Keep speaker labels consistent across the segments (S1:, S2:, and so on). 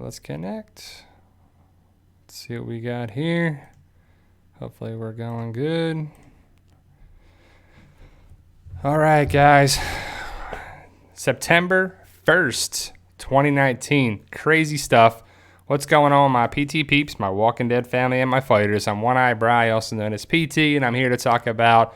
S1: let's connect. Let's see what we got here. Hopefully we're going good. All right, guys. September 1st, 2019. Crazy stuff. What's going on, my PT peeps, my Walking Dead family, and my fighters? I'm One-Eye Bry, also known as PT, and I'm here to talk about,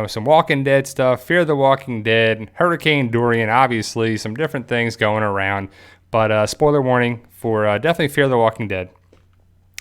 S1: some Walking Dead stuff, Fear the Walking Dead, Hurricane Dorian, obviously, some different things going around. But spoiler warning for definitely Fear the Walking Dead.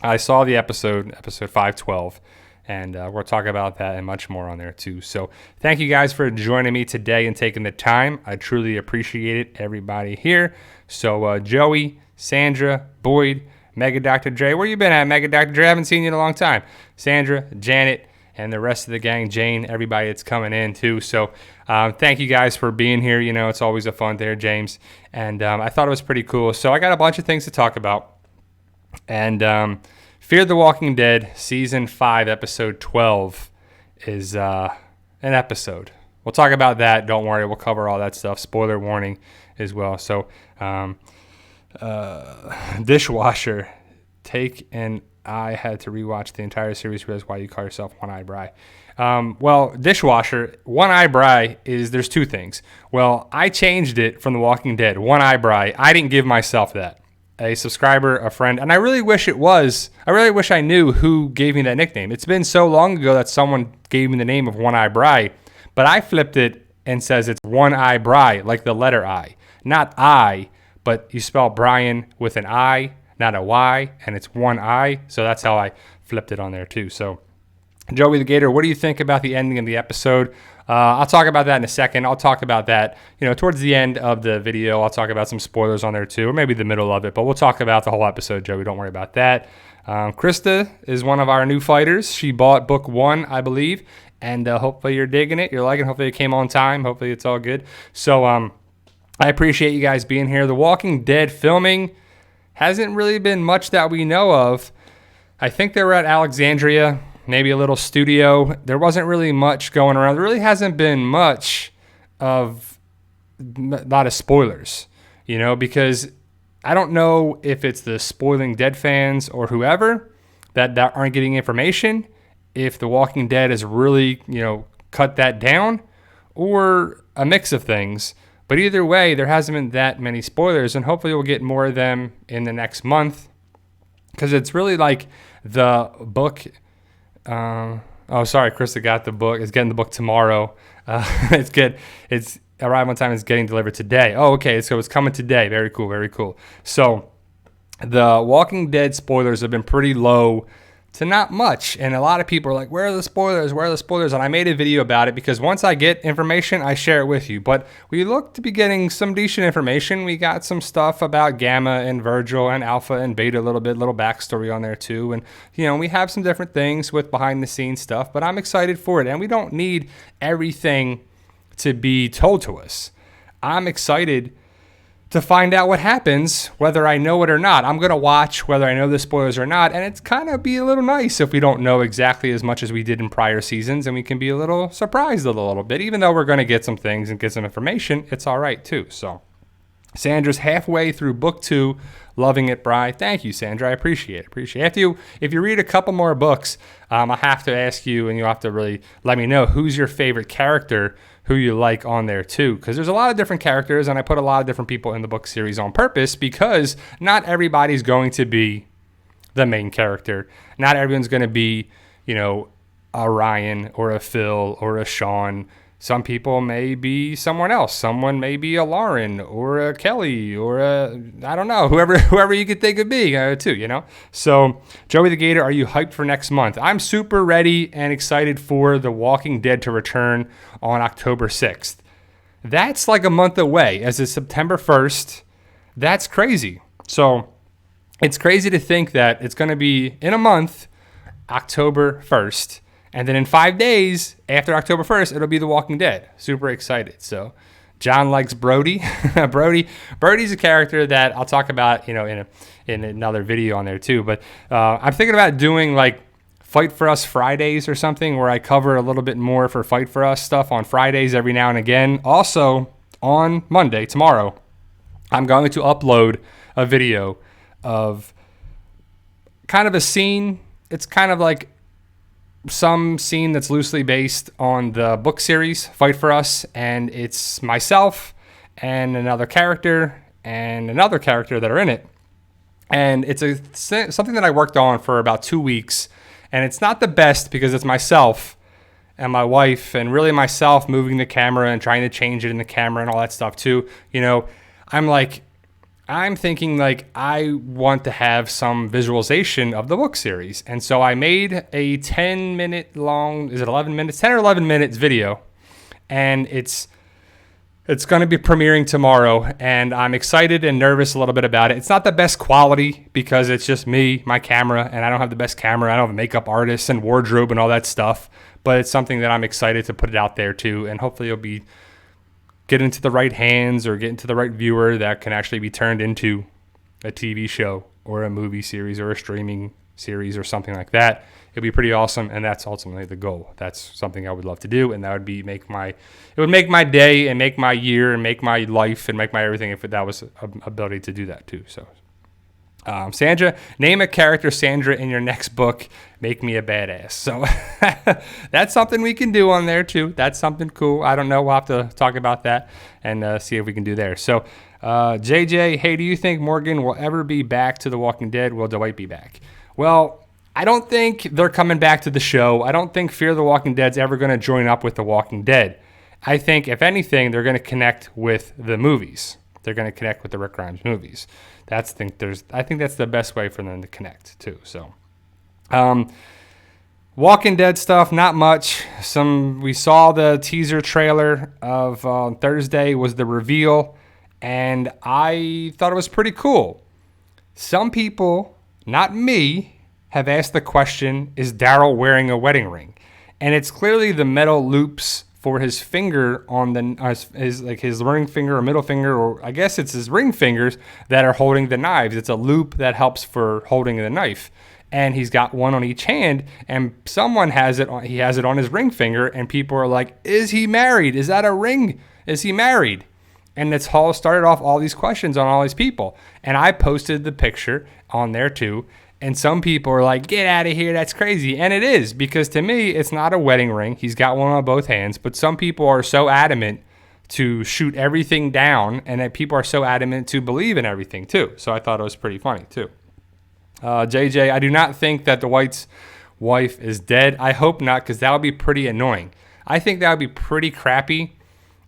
S1: I saw the episode 512, and we'll talk about that and much more on there too. So thank you guys for joining me today and taking the time. I truly appreciate it, everybody here. So Joey, Sandra, Boyd, Mega Dr. Dre. Where you been at, Mega Dr. Dre? I haven't seen you in a long time. Sandra, Janet, and the rest of the gang, Jane, everybody that's coming in too. So thank you guys for being here. It's always a fun there, James. And I thought it was pretty cool. So I got a bunch of things to talk about. And Fear the Walking Dead Season 5, Episode 12 is an episode. We'll talk about that. Don't worry. We'll cover all that stuff. Spoiler warning as well. So Dishwasher, and I had to rewatch the entire series. Realize why you call yourself One-Eye Bry. Well, Dishwasher, One-Eye Bry is, there's two things. Well, I changed it from The Walking Dead. One-Eye Bry. I didn't give myself that. A subscriber, a friend, and I really wish I knew who gave me that nickname. It's been so long ago that someone gave me the name of One-Eye Bry, but I flipped it and says it's One-Eye Bry, like the letter I. Not I, but you spell Brian with an I, not a Y, and it's one I, so that's how I flipped it on there too. So, Joey the Gator, what do you think about the ending of the episode? I'll talk about that in a second. I'll talk about that, towards the end of the video. I'll talk about some spoilers on there too, or maybe the middle of it, but we'll talk about the whole episode, Joey. Don't worry about that. Krista is one of our new fighters. She bought book 1, I believe, and hopefully you're digging it. You're liking it. Hopefully it came on time. Hopefully it's all good. So I appreciate you guys being here. The Walking Dead filming hasn't really been much that we know of. I think they were at Alexandria, maybe a little studio. There wasn't really much going around. There really hasn't been much of a lot of spoilers, because I don't know if it's the Spoiling Dead fans or whoever that aren't getting information, if The Walking Dead has really, cut that down, or a mix of things. But either way, there hasn't been that many spoilers, and hopefully we'll get more of them in the next month, because it's really like the book. Krista got the book. Is getting the book tomorrow. It's good. It's arrived on time. It's getting delivered today. Oh, okay. So it's coming today. Very cool. Very cool. So the Walking Dead spoilers have been pretty low to not much, and a lot of people are like, where are the spoilers? Where are the spoilers? And I made a video about it because once I get information, I share it with you. But we look to be getting some decent information. We got some stuff about Gamma and Virgil and Alpha and Beta, little backstory on there too. And, we have some different things with behind the scenes stuff, but I'm excited for it. And we don't need everything to be told to us. I'm excited to find out what happens, whether I know it or not. I'm going to watch whether I know the spoilers or not, and it's kind of be a little nice if we don't know exactly as much as we did in prior seasons, and we can be a little surprised a little bit. Even though we're going to get some things and get some information, it's all right too. So Sandra's halfway through book 2, loving it, Bri. Thank you, Sandra. I appreciate it. If you read a couple more books, I have to ask you, and you'll have to really let me know who's your favorite character, who you like on there too, because there's a lot of different characters, and I put a lot of different people in the book series on purpose, because not everybody's going to be the main character. Not everyone's going to be, a Ryan or a Phil or a Sean. Some people may be someone else. Someone may be a Lauren or a Kelly or I don't know, whoever you could think of being too, So, Joey the Gator, are you hyped for next month? I'm super ready and excited for The Walking Dead to return on October 6th. That's like a month away, as it's September 1st. That's crazy. So, it's crazy to think that it's going to be in a month, October 1st. And then in 5 days, after October 1st, it'll be The Walking Dead. Super excited. So John likes Brody. Brody's a character that I'll talk about, in another video on there too. But I'm thinking about doing like Fight For Us Fridays or something, where I cover a little bit more for Fight For Us stuff on Fridays every now and again. Also, on Monday, tomorrow, I'm going to upload a video of kind of a scene. It's kind of like some scene that's loosely based on the book series Fight for Us, and it's myself and another character that are in it. And it's something that I worked on for about 2 weeks, and it's not the best because it's myself and my wife, and really myself moving the camera and trying to change it in the camera and all that stuff too. I'm thinking like I want to have some visualization of the book series. And so I made a 10-minute long, is it 11 minutes? 10 or 11 minutes video. And it's going to be premiering tomorrow. And I'm excited and nervous a little bit about it. It's not the best quality because it's just me, my camera, and I don't have the best camera. I don't have a makeup artist and wardrobe and all that stuff. But it's something that I'm excited to put it out there too. And hopefully it'll be get into the right hands or get into the right viewer that can actually be turned into a TV show or a movie series or a streaming series or something like that. It'd be pretty awesome, and that's ultimately the goal. That's something I would love to do, and that would be it would make my day and make my year and make my life and make my everything if that was an ability to do that too. So Sandra, name a character Sandra in your next book. Make me a badass. So that's something we can do on there too. That's something cool. I don't know. We'll have to talk about that and see if we can do there. So JJ, hey, do you think Morgan will ever be back to The Walking Dead? Will Dwight be back? Well, I don't think they're coming back to the show. I don't think Fear the Walking Dead's ever going to join up with The Walking Dead. I think, if anything, they're going to connect with the movies. They're going to connect with the Rick Grimes movies. I think that's the best way for them to connect too. So, Walking Dead stuff, not much. We saw the teaser trailer of Thursday was the reveal, and I thought it was pretty cool. Some people, not me, have asked the question: is Daryl wearing a wedding ring? And it's clearly the metal loops for his finger on his ring finger or middle finger, or I guess it's his ring fingers that are holding the knives. It's a loop that helps for holding the knife. And he's got one on each hand, and someone has it on, he has it on his ring finger, and people are like, is he married? Is that a ring? Is he married? And it's all started off all these questions on all these people. And I posted the picture on there too. And some people are like, get out of here, that's crazy. And it is, because to me, it's not a wedding ring. He's got one on both hands. But some people are so adamant to shoot everything down, and that people are so adamant to believe in everything too. So I thought it was pretty funny too. JJ, I do not think that Dwight's wife is dead. I hope not, because that would be pretty annoying. I think that would be pretty crappy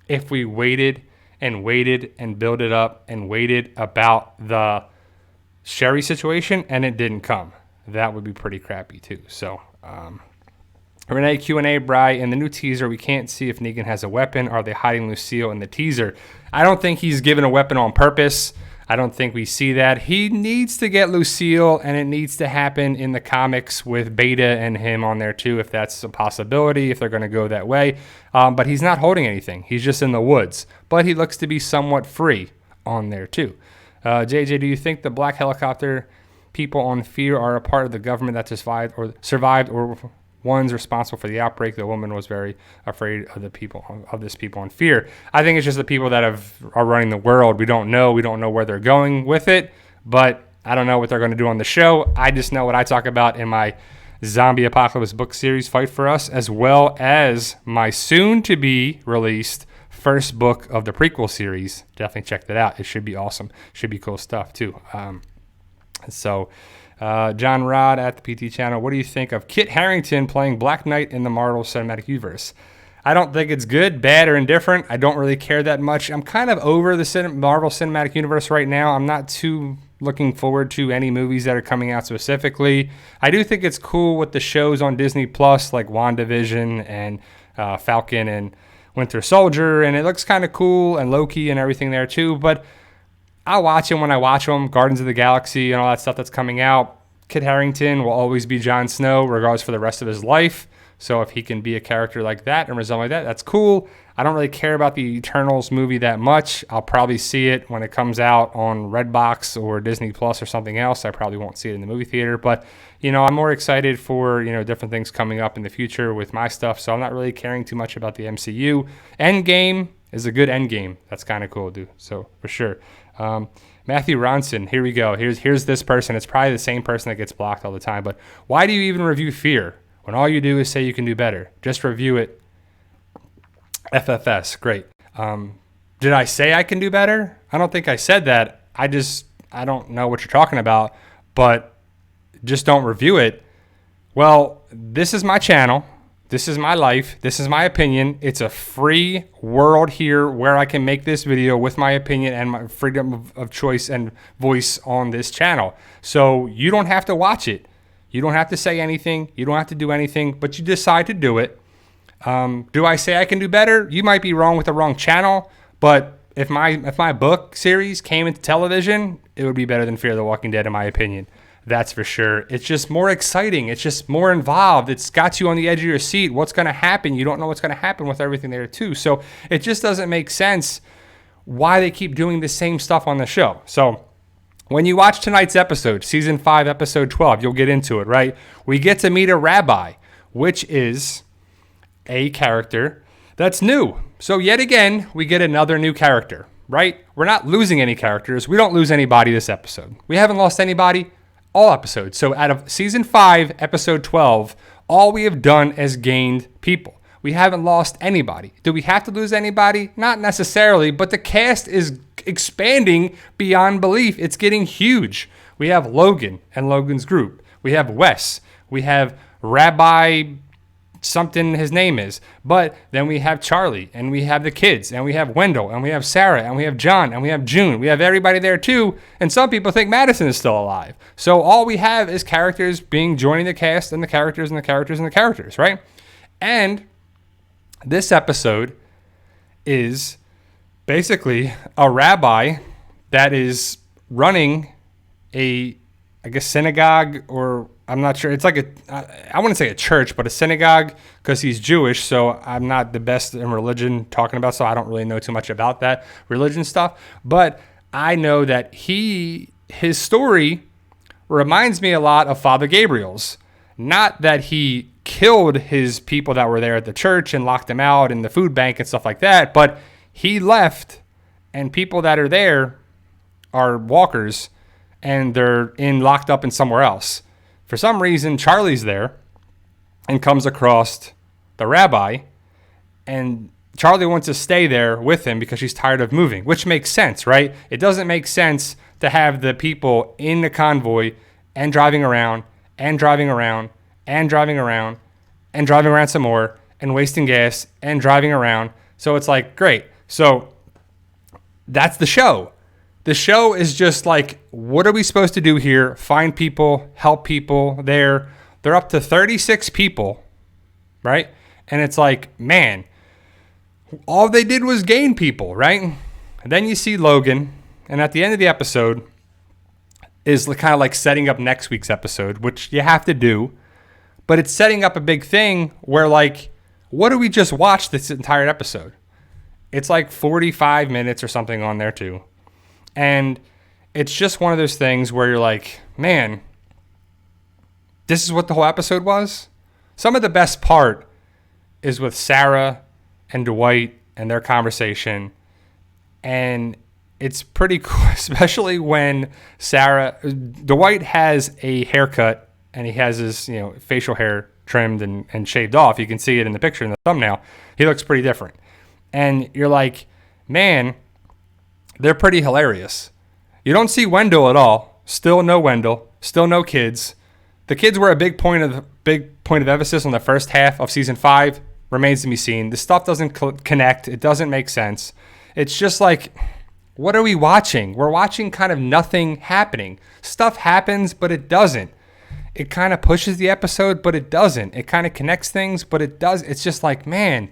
S1: if we waited and built it up and waited about the Sherry situation and it didn't come. That would be pretty crappy too. So Renee Q&A, Bri, in the new teaser we can't see if Negan has a weapon. Are they hiding Lucille in the teaser? I don't think he's given a weapon on purpose. I don't think we see that. He needs to get Lucille, and it needs to happen in the comics with Beta and him on there too, if that's a possibility, if they're going to go that way. But he's not holding anything. He's just in the woods. But he looks to be somewhat free on there too. JJ, do you think the black helicopter people on Fear are a part of the government that survived or ones responsible for the outbreak? The woman was very afraid of this people on Fear. I think it's just the people that are running the world. We don't know where they're going with it, but I don't know what they're going to do on the show. I just know what I talk about in my zombie apocalypse book series, Fight for Us, as well as my soon to be released first book of the prequel series. Definitely check that out. It should be awesome. Should be cool stuff too. John Rod at the PT channel, what do you think of Kit Harington playing Black Knight in the Marvel Cinematic Universe? I don't think it's good, bad, or indifferent. I don't really care that much. I'm kind of over the Marvel Cinematic Universe right now. I'm not too looking forward to any movies that are coming out specifically. I do think it's cool with the shows on Disney Plus, like WandaVision and Falcon and Winter Soldier, and it looks kind of cool, and Loki and everything there too, but I'll watch them when I watch them. Guardians of the Galaxy and all that stuff that's coming out. Kit Harington will always be Jon Snow, regardless for the rest of his life. So if he can be a character like that and result like that, that's cool. I don't really care about the Eternals movie that much. I'll probably see it when it comes out on Redbox or Disney Plus or something else. I probably won't see it in the movie theater, but I'm more excited for different things coming up in the future with my stuff. So I'm not really caring too much about the MCU. Endgame is a good Endgame. That's kind of cool, dude. So for sure. Matthew Ronson, here we go. Here's this person. It's probably the same person that gets blocked all the time. But why do you even review Fear when all you do is say you can do better? Just review it. FFS, great. Did I say I can do better? I don't think I said that. I don't know what you're talking about, but just don't review it. Well, this is my channel. This is my life. This is my opinion. It's a free world here where I can make this video with my opinion and my freedom of choice and voice on this channel. So you don't have to watch it. You don't have to say anything. You don't have to do anything, but you decide to do it. Do I say I can do better? You might be wrong with the wrong channel, but if my book series came into television, it would be better than Fear the Walking Dead in my opinion. That's for sure. It's just more exciting. It's just more involved. It's got you on the edge of your seat. What's going to happen? You don't know what's going to happen with everything there too. So it just doesn't make sense why they keep doing the same stuff on the show. So when you watch tonight's episode, season 5, episode 12, you'll get into it, right? We get to meet a rabbi, which is a character that's new. So yet again, we get another new character, right? We're not losing any characters. We don't lose anybody this episode. We haven't lost anybody all episodes. So out of season 5, episode 12, all we have done is gained people. We haven't lost anybody. Do we have to lose anybody? Not necessarily, but the cast is expanding beyond belief. It's getting huge. We have Logan and Logan's group. We have Wes. We have Rabbi something his name is. But then we have Charlie, and we have the kids, and we have Wendell, and we have Sarah, and we have John, and we have June. We have everybody there too, and some people think Madison is still alive. So all we have is characters joining the cast, and the characters, and the characters, and the characters, right? And this episode is basically a rabbi that is running a, I guess, synagogue, or I'm not sure. It's like I wouldn't say a church, but a synagogue, because he's Jewish. So I'm not the best in religion talking about, so I don't really know too much about that religion stuff. But I know that his story reminds me a lot of Father Gabriel's. Not that he killed his people that were there at the church and locked them out in the food bank and stuff like that, but he left, and people that are there are walkers, and they're locked up in somewhere else. For some reason, Charlie's there and comes across the rabbi, and Charlie wants to stay there with him because she's tired of moving, which makes sense, right? It doesn't make sense to have the people in the convoy and driving around and driving around and driving around and driving around some more and wasting gas and driving around. So it's like, great. So that's the show. The show is just like, what are we supposed to do here? Find people, help people. They're up to 36 people, right? And it's like, man, all they did was gain people, right? And then you see Logan, and at the end of the episode is kind of like setting up next week's episode, which you have to do. But it's setting up a big thing where, like, what do we just watch this entire episode? It's like 45 minutes or something on there too. And it's just one of those things where you're like, man, this is what the whole episode was? Some of the best part is with Sarah and Dwight and their conversation. And it's pretty cool, especially when Dwight has a haircut and he has his, facial hair trimmed and shaved off. You can see it in the picture in the thumbnail. He looks pretty different. And you're like, man, they're pretty hilarious. You don't see Wendell at all. Still no Wendell. Still no kids. The kids were a big point of emphasis on the first half of season 5. Remains to be seen. The stuff doesn't connect. It doesn't make sense. It's just like, what are we watching? We're watching kind of nothing happening. Stuff happens, but it doesn't. It kind of pushes the episode, but it doesn't. It kind of connects things, but it does. It's just like, man,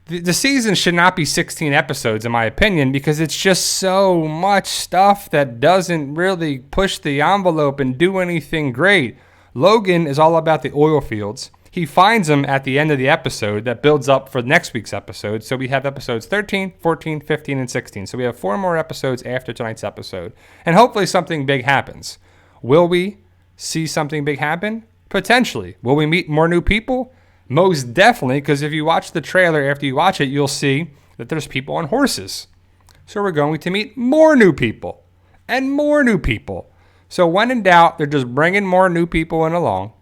S1: the season should not be 16 episodes, in my opinion, because it's just so much stuff that doesn't really push the envelope and do anything great. Logan is all about the oil fields. He finds them at the end of the episode that builds up for next week's episode. So we have episodes 13, 14, 15, and 16. So we have 4 more episodes after tonight's episode. And hopefully something big happens. Will we see something big happen? Potentially. Will we meet more new people? Most definitely, because if you watch the trailer, after you watch it, you'll see that there's people on horses. So we're going to meet more new people. and more new people. So when in doubt, they're just bringing more new people in along.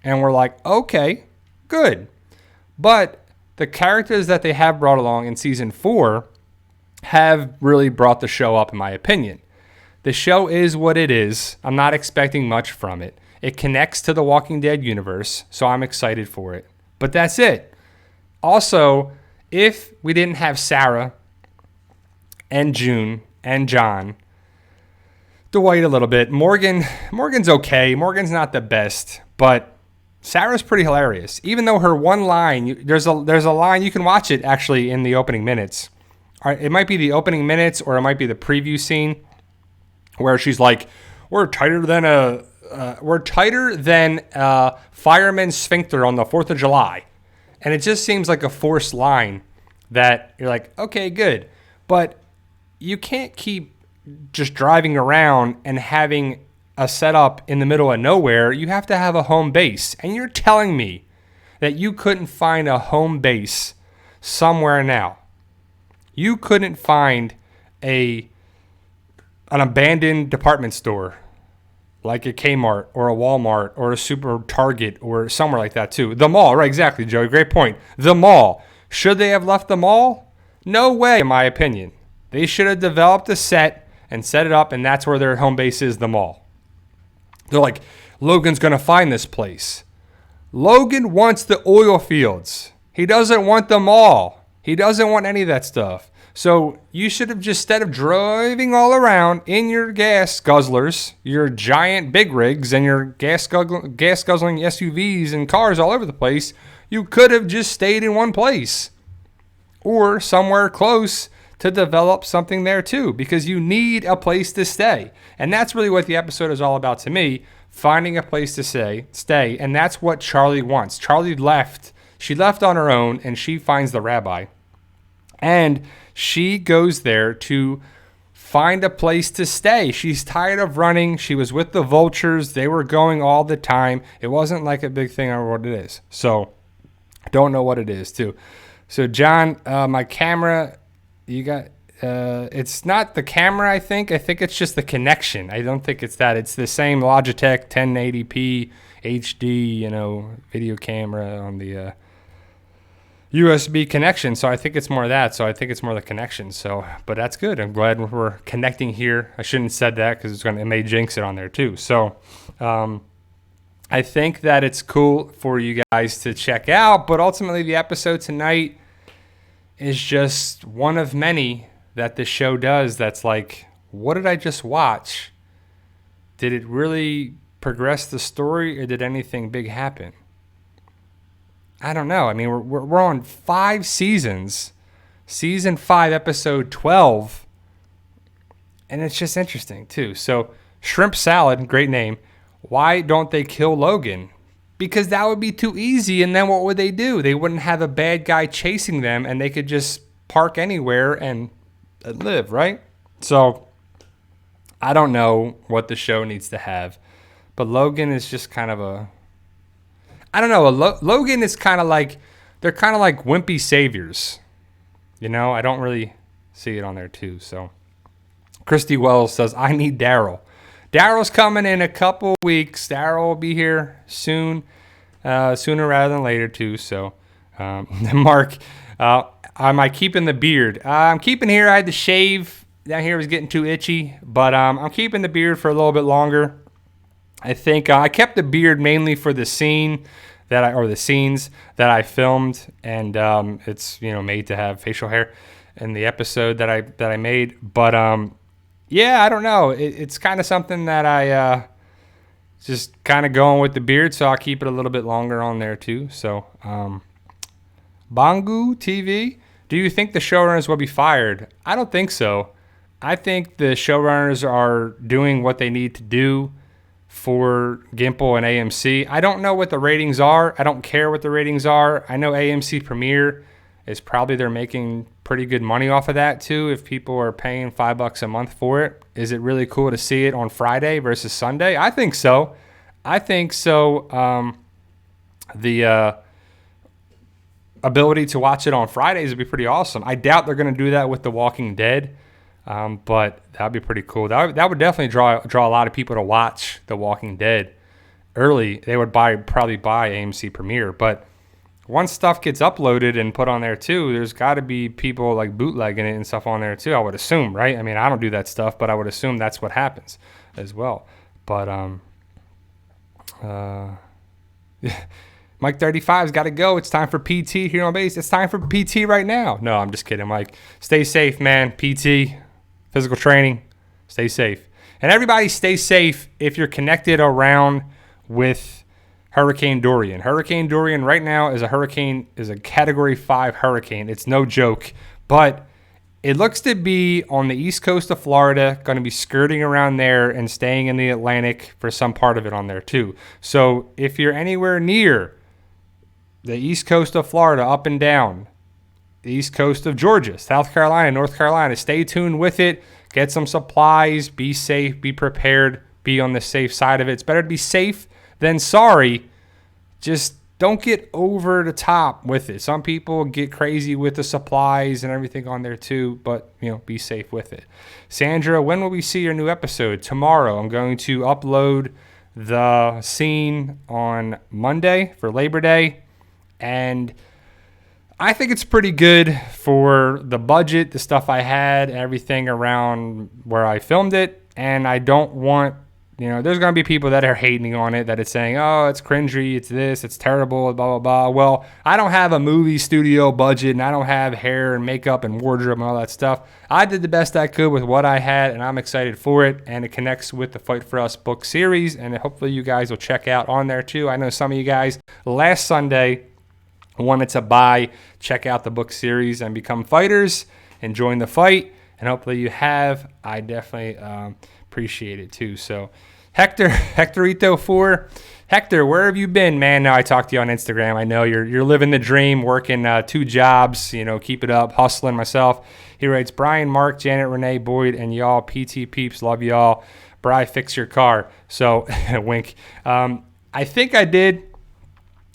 S1: And we're like, okay, good. But the characters that they have brought along in season 4 have really brought the show up, in my opinion. The show is what it is. I'm not expecting much from it. It connects to the Walking Dead universe, so I'm excited for it. But that's it. Also, if we didn't have Sarah and June and John, to wait a little bit. Morgan's okay. Morgan's not the best, but Sarah's pretty hilarious. Even though her one line, there's a line, you can watch it actually in the opening minutes. It might be the opening minutes or it might be the preview scene where she's like, we're tighter than a fireman's sphincter on the 4th of July. And it just seems like a forced line that you're like, okay, good. But you can't keep just driving around and having a setup in the middle of nowhere. You have to have a home base. And you're telling me that you couldn't find a home base somewhere now. You couldn't find an abandoned department store like a Kmart or a Walmart or a Super Target or somewhere like that too. The mall, right, exactly, Joey, great point. The mall. Should they have left the mall? No way, in my opinion. They should have developed a set and set it up, and that's where their home base is, the mall. They're like, Logan's going to find this place. Logan wants the oil fields. He doesn't want the mall. He doesn't want any of that stuff. So you should have just, instead of driving all around in your gas guzzlers, your giant big rigs and your gas guzzling SUVs and cars all over the place, you could have just stayed in one place or somewhere close to develop something there too, because you need a place to stay. And that's really what the episode is all about to me, finding a place to stay. And that's what Charlie wants. Charlie left. She left on her own and she finds the rabbi. And she goes there to find a place to stay. She's tired of running. She was with the vultures. They were going all the time. It wasn't like a big thing or what it is. So I don't know what it is too. So John, my camera, you got, it's not the camera, I think it's just the connection. I don't think it's that. It's the same Logitech 1080p HD, video camera on the USB connection. So I think it's more that. So I think it's more the connection. So, but that's good. I'm glad we're connecting here. I shouldn't have said that because it may jinx it on there too. So, I think that it's cool for you guys to check out, but ultimately the episode tonight is just one of many that the show does that's like, what did I just watch? Did it really progress the story or did anything big happen? I don't know. I mean, we're on 5 seasons, season 5, episode 12, and it's just interesting too. So Shrimp Salad, great name. Why don't they kill Logan? Because that would be too easy, and then what would they do? They wouldn't have a bad guy chasing them, and they could just park anywhere and live, right? So I don't know what the show needs to have, but Logan is just kind of a... I don't know. Logan is kind of like... They're kind of like wimpy saviors. I don't really see it on there too. So Christy Wells says, I need Daryl. Daryl's coming in a couple weeks. Daryl will be here soon, sooner rather than later too. So, Mark, am I keeping the beard? I'm keeping here. I had to shave. Down here was getting too itchy, but I'm keeping the beard for a little bit longer. I think I kept the beard mainly for the scene the scenes that I filmed, and it's made to have facial hair in the episode that I made, but yeah, I don't know. It's kind of something that I just kind of going with the beard, so I'll keep it a little bit longer on there too. So, Bangu TV, do you think the showrunners will be fired? I don't think so. I think the showrunners are doing what they need to do for Gimple and AMC. I don't know what the ratings are. I don't care what the ratings are. I know AMC Premiere is probably they're making pretty good money off of that too. If people are paying $5 a month for it, is it really cool to see it on Friday versus Sunday? I think so. The ability to watch it on Fridays would be pretty awesome. I doubt they're going to do that with The Walking Dead. But that'd be pretty cool. That would definitely draw a lot of people to watch The Walking Dead early. They would probably buy AMC Premiere, but once stuff gets uploaded and put on there too, there's got to be people like bootlegging it and stuff on there too, I would assume, right? I mean, I don't do that stuff, but I would assume that's what happens as well. But Mike 35's got to go. It's time for PT here on base. It's time for PT right now. No, I'm just kidding, Mike. Stay safe, man. PT, physical training, stay safe. And everybody stay safe if you're connected around with Hurricane Dorian. Hurricane Dorian right now is a Category 5 hurricane. It's no joke. But it looks to be on the east coast of Florida, going to be skirting around there and staying in the Atlantic for some part of it on there too. So if you're anywhere near the east coast of Florida, up and down, the east coast of Georgia, South Carolina, North Carolina, stay tuned with it. Get some supplies. Be safe. Be prepared. Be on the safe side of it. It's better to be safe than sorry. Just don't get over the top with it. Some people get crazy with the supplies and everything on there too, but be safe with it. Sandra, when will we see your new episode? Tomorrow. I'm going to upload the scene on Monday for Labor Day, and I think it's pretty good for the budget, the stuff I had, everything around where I filmed it, and I don't want there's going to be people that are hating on it, that it's saying, oh, it's cringy, it's this, it's terrible, blah, blah, blah. Well, I don't have a movie studio budget, and I don't have hair and makeup and wardrobe and all that stuff. I did the best I could with what I had, and I'm excited for it, and it connects with the Fight For Us book series, and hopefully you guys will check out on there too. I know some of you guys last Sunday wanted to check out the book series and become fighters and join the fight, and hopefully you have. I definitely appreciate it too. So Hectorito4, Hector, where have you been, man? Now I talked to you on Instagram. I know you're living the dream, working 2 jobs, keep it up, hustling myself. He writes, Brian, Mark, Janet, Renee, Boyd, and y'all PT peeps, love y'all. Bri, fix your car. So wink. I think I did.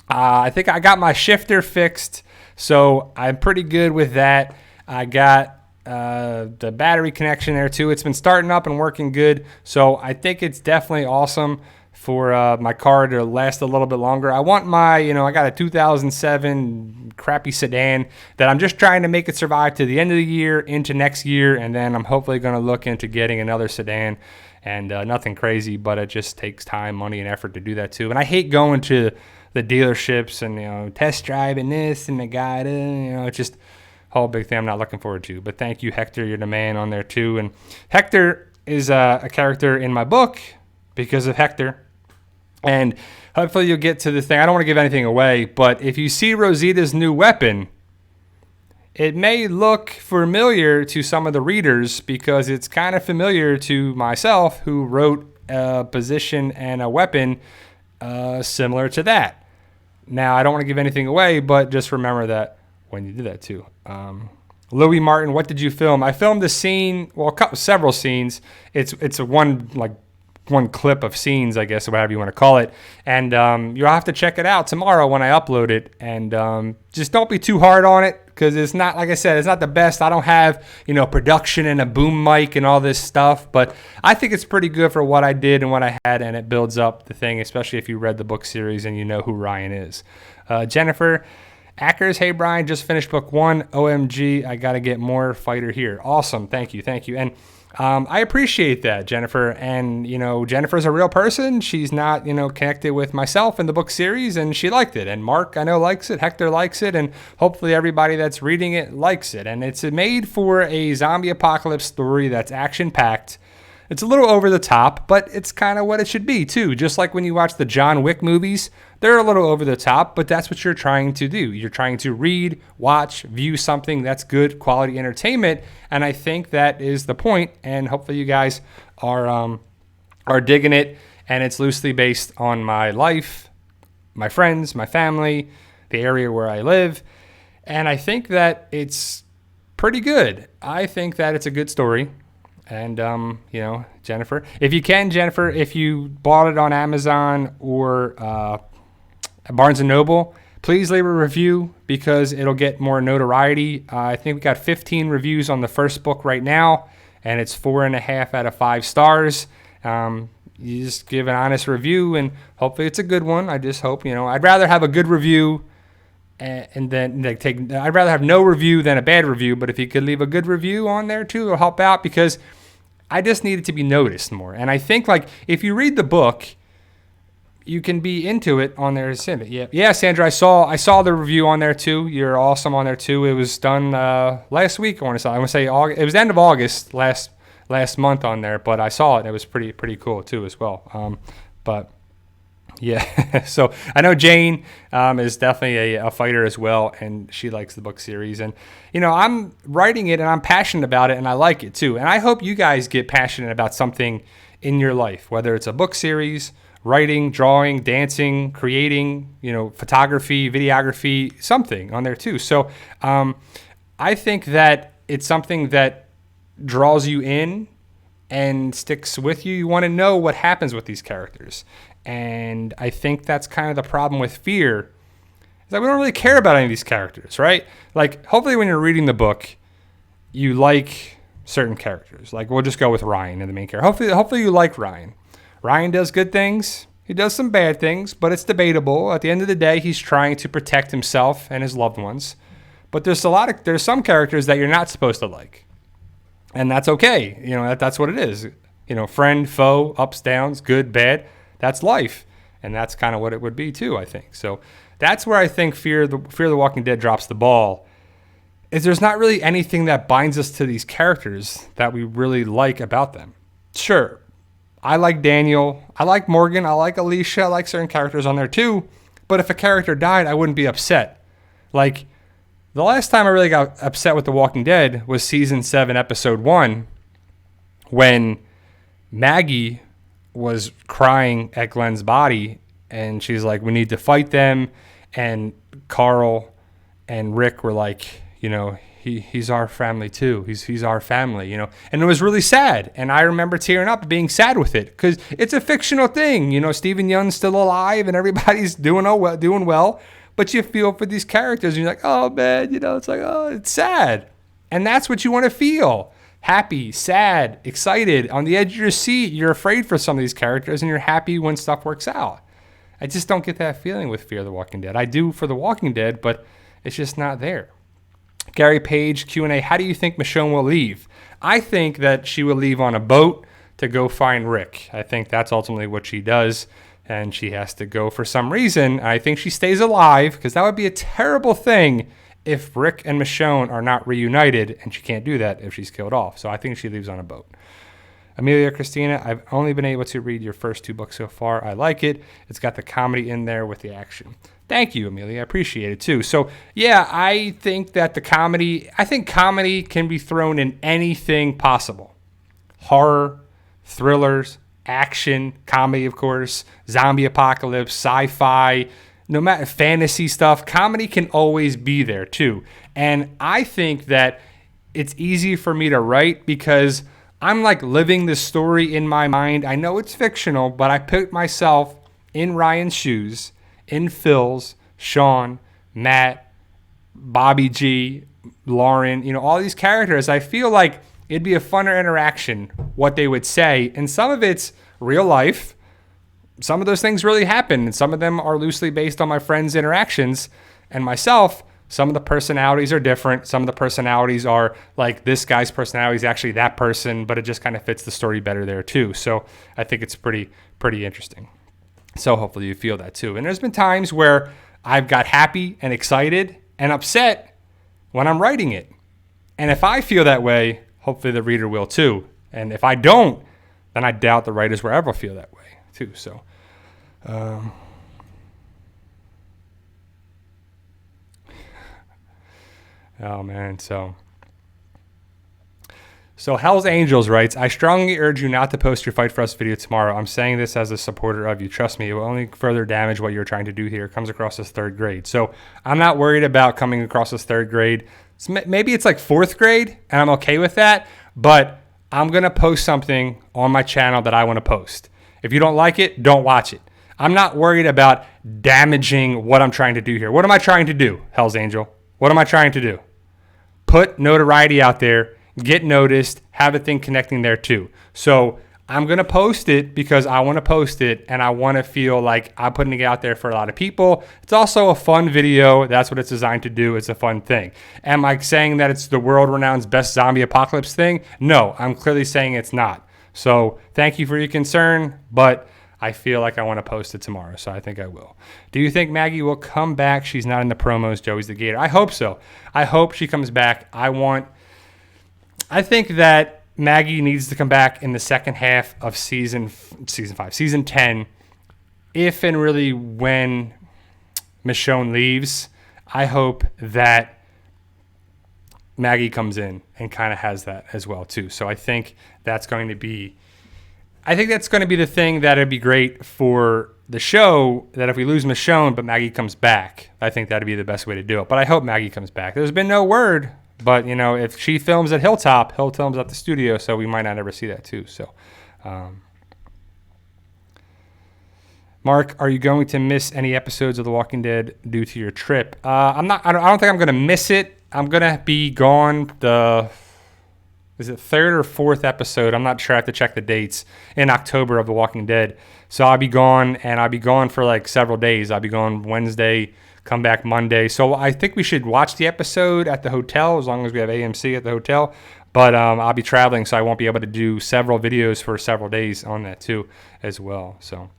S1: I think I got my shifter fixed, so I'm pretty good with that. I got the battery connection there too. It's been starting up and working good, so I think it's definitely awesome for my car to last a little bit longer. I want my, I got a 2007 crappy sedan that I'm just trying to make it survive to the end of the year, into next year, and then I'm hopefully going to look into getting another sedan. And nothing crazy, but it just takes time, money, and effort to do that too. And I hate going to the dealerships and test driving this and the guy, it's just whole big thing I'm not looking forward to. But thank you, Hector. You're the man on there too. And Hector is a character in my book because of Hector. And hopefully you'll get to this thing. I don't want to give anything away, but if you see Rosita's new weapon, it may look familiar to some of the readers because it's kind of familiar to myself, who wrote a position and a weapon similar to that. Now, I don't want to give anything away, but just remember that when you do that too. Louis Martin, what did you film? I filmed a scene, several scenes. It's a one clip of scenes, I guess, or whatever you want to call it. And you'll have to check it out tomorrow when I upload it. And just don't be too hard on it, because it's not, like I said, it's not the best. I don't have, production and a boom mic and all this stuff. But I think it's pretty good for what I did and what I had, and it builds up the thing, especially if you read the book series and you know who Ryan is. Jennifer Ackers, hey, Brian, just finished book 1. OMG, I got to get more fighter here. Awesome. Thank you. And I appreciate that, Jennifer. And, Jennifer's a real person. She's not, connected with myself in the book series, and she liked it. And Mark, I know, likes it. Hector likes it. And hopefully everybody that's reading it likes it. And it's made for a zombie apocalypse story that's action-packed. It's a little over the top, but it's kind of what it should be, too. Just like when you watch the John Wick movies, they're a little over the top, but that's what you're trying to do. You're trying to read, watch, view something that's good quality entertainment, and I think that is the point, and hopefully you guys are digging it, and it's loosely based on my life, my friends, my family, the area where I live, and I think that it's pretty good. I think that it's a good story. And, Jennifer, if you bought it on Amazon or Barnes & Noble, please leave a review because it'll get more notoriety. I think we got 15 reviews on the first book right now, and it's 4.5 out of 5 stars. You just give an honest review, and hopefully it's a good one. I just hope, I'd rather have a good review and then I'd rather have no review than a bad review. But if you could leave a good review on there too, it'll help out, because I just need it to be noticed more. And I think, like, if you read the book, you can be into it on there. Yeah, Sandra, I saw the review on there too. You're awesome on there too. It was done last week. I want to say August. It was the end of August last month on there, but I saw it and it was pretty cool too as well. But yeah, so I know Jane is definitely a fighter as well, and she likes the book series. And, I'm writing it and I'm passionate about it and I like it too. And I hope you guys get passionate about something in your life, whether it's a book series, writing, drawing, dancing, creating, photography, videography, something on there too. So I think that it's something that draws you in and sticks with you. You want to know what happens with these characters. And I think that's kind of the problem with Fear, is that we don't really care about any of these characters, right? Like, hopefully when you're reading the book, you like certain characters. Like, we'll just go with Ryan and the main character. Hopefully you like Ryan. Ryan does good things. He does some bad things, but it's debatable. At the end of the day, he's trying to protect himself and his loved ones. But there's some characters that you're not supposed to like. And that's okay. That's what it is. Friend, foe, ups, downs, good, bad. That's life. And that's kind of what it would be too, I think. So that's where I think Fear the Walking Dead drops the ball, is there's not really anything that binds us to these characters that we really like about them. Sure, I like Daniel, I like Morgan, I like Alicia, I like certain characters on there too. But if a character died, I wouldn't be upset. Like, the last time I really got upset with The Walking Dead was season 7, episode 1, when Maggie was crying at Glenn's body, and she's like, we need to fight them. And Carl and Rick were like, he's our family too. He's our family, And it was really sad. And I remember tearing up, being sad with it, because it's a fictional thing. Stephen Young's still alive and everybody's doing well. But you feel for these characters and you're like, oh man, it's like, oh, it's sad. And that's what you want to feel. Happy, sad, excited, on the edge of your seat. You're afraid for some of these characters and you're happy when stuff works out. I just don't get that feeling with Fear the Walking Dead. I do for The Walking Dead, but it's just not there. Gary Page, Q&A, how do you think Michonne will leave? I think that she will leave on a boat to go find Rick. I think that's ultimately what she does, and she has to go for some reason. I think she stays alive, because that would be a terrible thing if Rick and Michonne are not reunited, and she can't do that if she's killed off. So I think she leaves on a boat. Amelia Christina, I've only been able to read your first 2 books so far. I like it. It's got the comedy in there with the action. Thank you, Amelia. I appreciate it too. So yeah, I think that comedy can be thrown in anything possible. Horror, thrillers, action, comedy, of course, zombie apocalypse, sci-fi, no matter fantasy stuff, comedy can always be there too. And I think that it's easy for me to write because I'm like living the story in my mind. I know it's fictional, but I put myself in Ryan's shoes, in Phil's, Sean, Matt, Bobby G, Lauren, all these characters. I feel like it'd be a funner interaction, what they would say. And some of it's real life. Some of those things really happen, and some of them are loosely based on my friends' interactions and myself. Some of the personalities are different. Some of the personalities are like, this guy's personality is actually that person, but it just kind of fits the story better there too. So I think it's pretty interesting. So hopefully you feel that too. And there's been times where I've got happy and excited and upset when I'm writing it. And if I feel that way, hopefully the reader will too. And if I don't, then I doubt the writers will ever feel that way too. So, oh man, so Hell's Angels writes, I strongly urge you not to post your Fight For Us video tomorrow. I'm saying this as a supporter of you. Trust me, it will only further damage what you're trying to do here. It comes across as 3rd grade. So I'm not worried about coming across as 3rd grade. Maybe it's like 4th grade, and I'm okay with that. But I'm going to post something on my channel that I want to post. If you don't like it, don't watch it. I'm not worried about damaging what I'm trying to do here. What am I trying to do, Hell's Angel? What am I trying to do? Put notoriety out there. get noticed, have a thing connecting there too. So I'm going to post it because I want to post it and I want to feel like I'm putting it out there for a lot of people. It's also a fun video. That's what it's designed to do. It's a fun thing. Am I saying that it's the world-renowned best zombie apocalypse thing? No, I'm clearly saying it's not. So thank you for your concern, but I feel like I want to post it tomorrow, so I think I will. Do you think Maggie will come back? She's not in the promos. Joey's the Gator. I hope so. I hope she comes back. I think that Maggie needs to come back in the second half of season 10. If and really when Michonne leaves, I hope that Maggie comes in and kind of has that as well too. So I think that's going to be the thing that would be great for the show, that if we lose Michonne but Maggie comes back, I think that'd be the best way to do it. But I hope Maggie comes back. There's been no word. But, if she films at Hilltop, Hill films at the studio, so we might not ever see that too. So, Mark, are you going to miss any episodes of The Walking Dead due to your trip? I don't think I'm going to miss it. I'm going to be gone is it third or fourth episode? I'm not sure. I have to check the dates in October of The Walking Dead. So I'll be gone, and I'll be gone for like several days. I'll be gone Wednesday, come back Monday. So I think we should watch the episode at the hotel as long as we have AMC at the hotel. But I'll be traveling, so I won't be able to do several videos for several days on that too as well. So,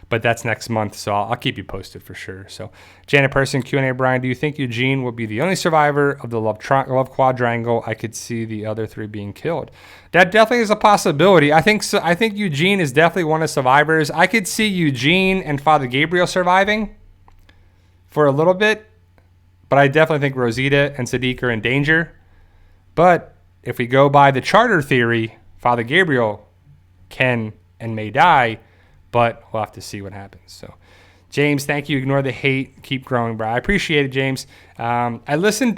S1: but that's next month, so I'll keep you posted for sure. So, Janet Person, Q&A, Brian, do you think Eugene will be the only survivor of the love quadrangle? I could see the other three being killed. That definitely is a possibility. I think so. I think Eugene is definitely one of the survivors. I could see Eugene and Father Gabriel surviving for a little bit, but I definitely think Rosita and Sadiq are in danger. But if we go by the charter theory, Father Gabriel can and may die, but we'll have to see what happens. So, James, thank you. Ignore the hate. Keep growing, bro. I appreciate it, James. I listened to